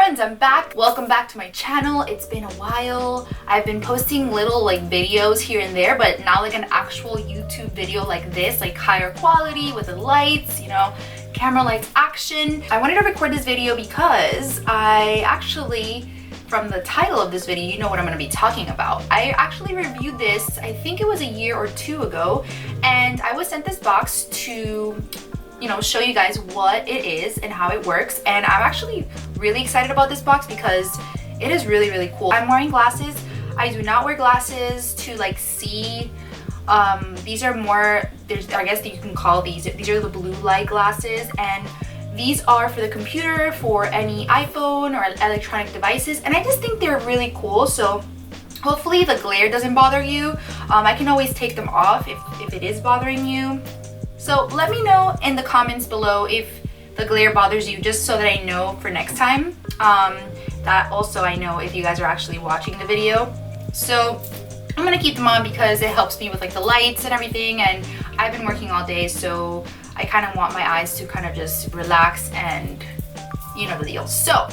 friends, I'm back. Welcome back to my channel. It's been a while. I've been posting little like videos here and there, but not like an actual YouTube video like this, like higher quality with the lights, you know, camera lights action. I wanted to record this video because I actually, from the title of this video, you know what I'm going to be talking about. I actually reviewed this, I think it was a year or two ago, and I was sent this box to, you know, show you guys what it is and how it works. And I'm actually really excited about this box because it is really, really cool. I'm wearing glasses. I do not wear glasses to like see. These are more, I guess you can call these are the blue light glasses, and these are for the computer, for any iPhone or electronic devices, and I just think they're really cool. So hopefully the glare doesn't bother you. I can always take them off if it is bothering you. So let me know in the comments below if the glare bothers you, just so that I know for next time. That also I know if you guys are actually watching the video. So I'm gonna keep them on because it helps me with like the lights and everything, and I've been working all day, so I kind of want my eyes to kind of just relax, and you know the deal. So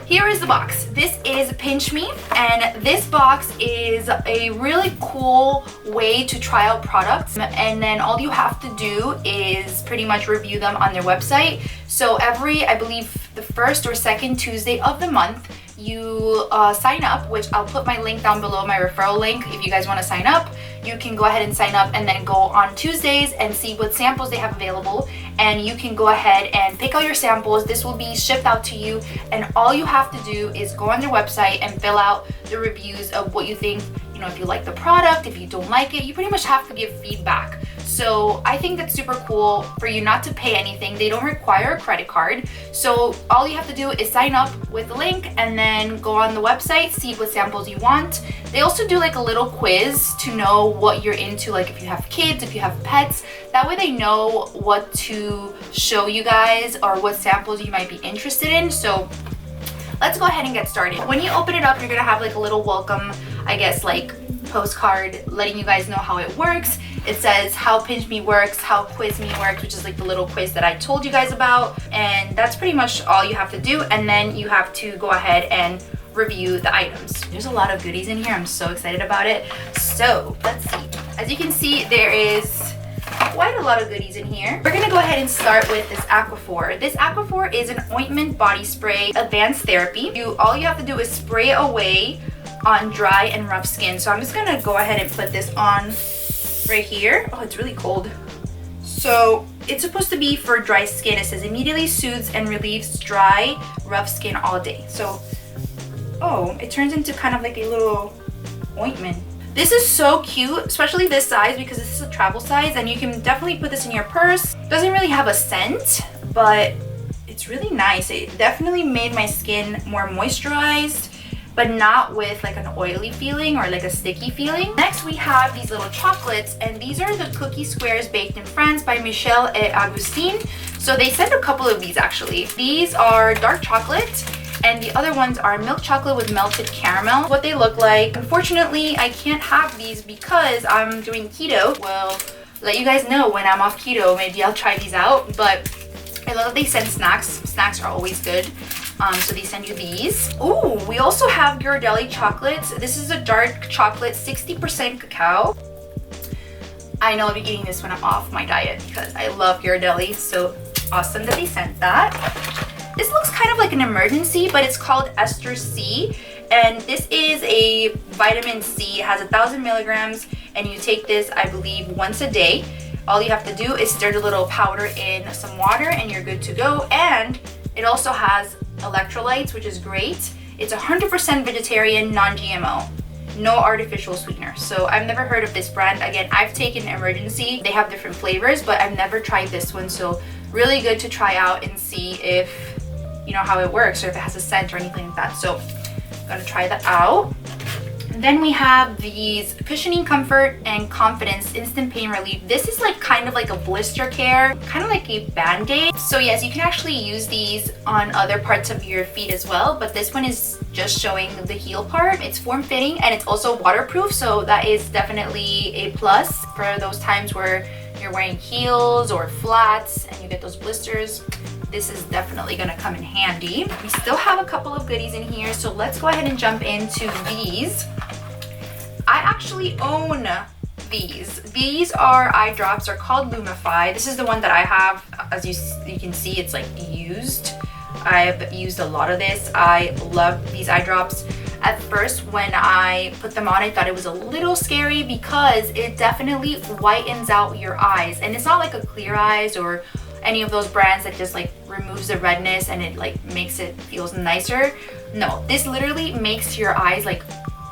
here is the box. This is PINCHME, and this box is a really cool way to try out products, and then all you have to do is pretty much review them on their website. So every, I believe, the first or second Tuesday of the month, you sign up, which I'll put my link down below, my referral link. If you guys want to sign up, you can go ahead and sign up and then go on Tuesdays and see what samples they have available, and you can go ahead and pick out your samples. This will be shipped out to you, and all you have to do is go on their website and fill out the reviews of what you think. You know, if you like the product, if you don't like it, you pretty much have to give feedback. So I think that's super cool for you not to pay anything. They don't require a credit card. So all you have to do is sign up with the link and then go on the website, see what samples you want. They also do like a little quiz to know what you're into, like if you have kids, if you have pets. That way they know what to show you guys or what samples you might be interested in. So let's go ahead and get started. When you open it up, you're gonna have like a little welcome, I guess, like postcard letting you guys know how it works. It says how PINCHME works, how QuizMe works, which is like the little quiz that I told you guys about, and that's pretty much all you have to do. And then you have to go ahead and review the items. There's a lot of goodies in here. I'm so excited about it. So let's see. As you can see, there is quite a lot of goodies in here. We're gonna go ahead and start with this Aquaphor. This Aquaphor is an ointment body spray, advanced therapy. All you have to do is spray it away on dry and rough skin. So I'm just gonna go ahead and put this on right here. Oh, it's really cold. So it's supposed to be for dry skin. It says immediately soothes and relieves dry, rough skin all day. So, oh, it turns into kind of like a little ointment. This is so cute, especially this size, because this is a travel size, and you can definitely put this in your purse. Doesn't really have a scent, but it's really nice. It definitely made my skin more moisturized, but not with like an oily feeling or like a sticky feeling. Next, we have these little chocolates, and these are the cookie squares baked in France by Michel et Augustine. So they sent a couple of these actually. These are dark chocolate, and the other ones are milk chocolate with melted caramel. What they look like. Unfortunately, I can't have these because I'm doing keto. Well, let you guys know when I'm off keto, maybe I'll try these out. But I love that they send snacks. Snacks are always good. So they send you these. Ooh, we also have Ghirardelli chocolates. This is a dark chocolate, 60% cacao. I know I'll be eating this when I'm off my diet because I love Ghirardelli. So awesome that they sent that. This looks kind of like an emergency, but it's called Ester C. And this is a vitamin C. It has 1,000 milligrams, and you take this, I believe, once a day. All you have to do is stir the little powder in some water and you're good to go. And it also has electrolytes, which is great. It's 100% vegetarian, non-GMO, no artificial sweetener. So I've never heard of this brand. Again, I've taken Emergency. They have different flavors, but I've never tried this one. So really good to try out and see if, you know, how it works or if it has a scent or anything like that. So I'm gonna try that out. And then we have these Cushioning Comfort and Confidence Instant Pain Relief. This is like kind of like a blister care, kind of like a band-aid. So yes, you can actually use these on other parts of your feet as well, but this one is just showing the heel part. It's form-fitting and it's also waterproof, so that is definitely a plus for those times where you're wearing heels or flats and you get those blisters. this is definitely gonna come in handy. We still have a couple of goodies in here, so let's go ahead and jump into these. I actually own these. These are eye drops. They're called Lumify. This is the one that I have. As you can see, it's like used. I've used a lot of this. I love these eye drops. At first, when I put them on, I thought it was a little scary because it definitely whitens out your eyes. And it's not like a Clear Eyes or any of those brands that just like removes the redness and it like makes it feels nicer. No, this literally makes your eyes like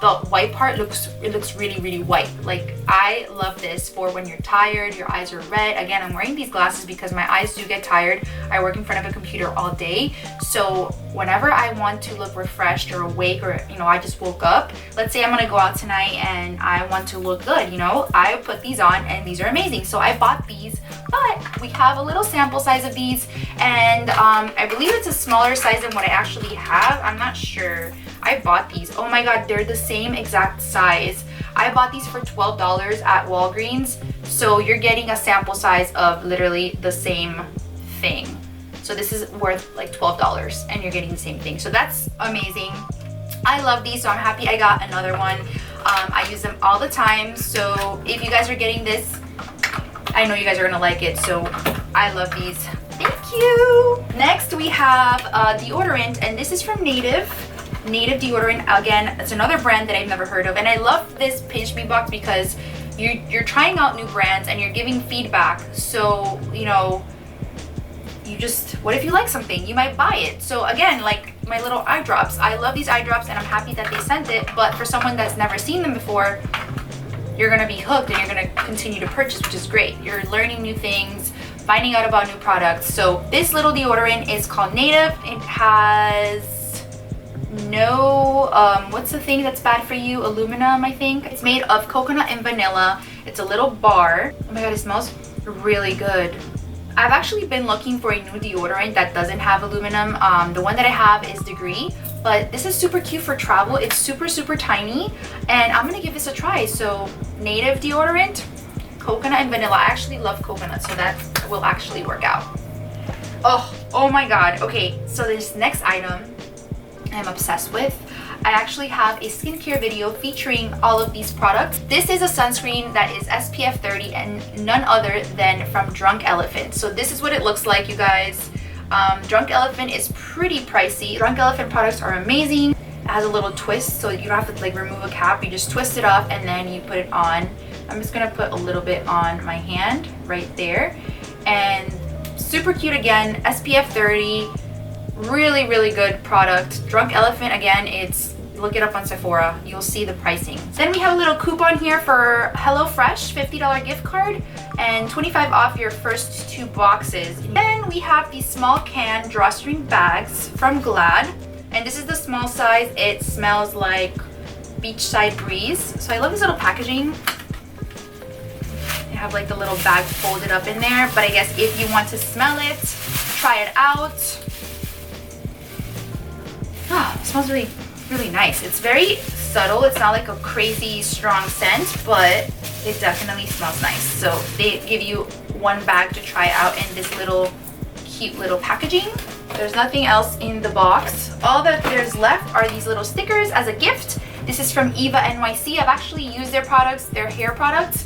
the white part looks really white. Like, I love this for when you're tired, your eyes are red. Again, I'm wearing these glasses because my eyes do get tired. I work in front of a computer all day, so whenever I want to look refreshed or awake, or you know, I just woke up, let's say I'm gonna go out tonight and I want to look good, you know, I put these on and these are amazing. So I bought these, but we have a little sample size of these, and I believe it's a smaller size than what I actually have. I'm not sure. I bought these. Oh my god, they're the same exact size. I bought these for $12 at Walgreens, so you're getting a sample size of literally the same thing. So this is worth like $12 and you're getting the same thing. So that's amazing. I love these, so I'm happy I got another one. I use them all the time, so if you guys are getting this, I know you guys are gonna like it, so I love these. Thank you. Next we have deodorant, and this is from Native deodorant. Again, it's another brand that I've never heard of, and I love this PINCHME box because you're trying out new brands and you're giving feedback. So you know, you just, what if you like something, you might buy it. So again, like my little eye drops, I love these eye drops and I'm happy that they sent it, but for someone that's never seen them before, you're gonna be hooked and you're gonna continue to purchase, which is great. You're learning new things, finding out about new products. So this little deodorant is called Native. It has no what's the thing that's bad for you, aluminum, I think. It's made of coconut and vanilla. It's a little bar. Oh my god, it smells really good. I've actually been looking for a new deodorant that doesn't have aluminum. The one that I have is Degree, but this is super cute for travel. It's super tiny, and I'm gonna give this a try. So Native deodorant, coconut and vanilla. I actually love coconut, so that will actually work out. Oh my god. Okay, so this next item I'm obsessed with. I actually have a skincare video featuring all of these products. This is a sunscreen that is SPF 30 and none other than from Drunk Elephant. So this is what it looks like, you guys. Drunk Elephant is pretty pricey. Drunk Elephant products are amazing. It has a little twist, so you don't have to like remove a cap. You just twist it off and then you put it on. I'm just gonna put a little bit on my hand right there. And super cute again, SPF 30. Really good product. Drunk Elephant, again, it's, look it up on Sephora, you'll see the pricing. Then we have a little coupon here for HelloFresh, $50 gift card and 25 off your first 2 boxes. Then we have these small can drawstring bags from Glad, and this is the small size. It smells like beachside breeze. So I love this little packaging. They have like the little bag folded up in there, but I guess if you want to smell it, try it out. Oh, it smells really nice. It's very subtle. It's not like a crazy strong scent, but it definitely smells nice. So they give you 1 bag to try out in this little cute little packaging. There's nothing else in the box. All that there's left are these little stickers as a gift. This is from Eva NYC. I've actually used their products, their hair products.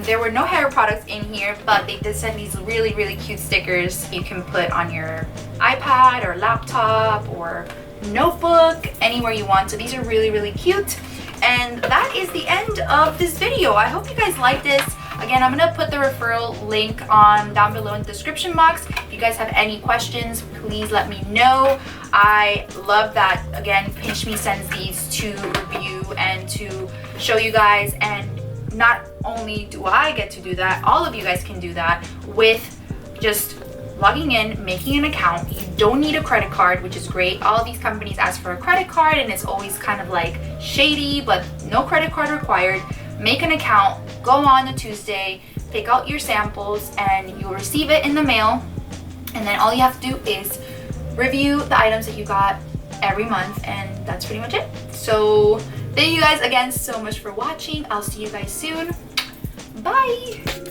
There were no hair products in here, but they did send these really cute stickers you can put on your iPad or laptop or notebook, anywhere you want. So these are really cute. And that is the end of this video. I hope you guys liked this. Again, I'm gonna put the referral link on down below in the description box. If you guys have any questions, please let me know. I love that, again, PINCHME sends these to review and to show you guys, and not only do I get to do that, all of you guys can do that with just logging in, making an account. You don't need a credit card, which is great. All of these companies ask for a credit card and it's always kind of like shady, but no credit card required. Make an account, go on a Tuesday, pick out your samples, and you'll receive it in the mail. And then all you have to do is review the items that you got every month, and that's pretty much it. So thank you guys again so much for watching. I'll see you guys soon. Bye.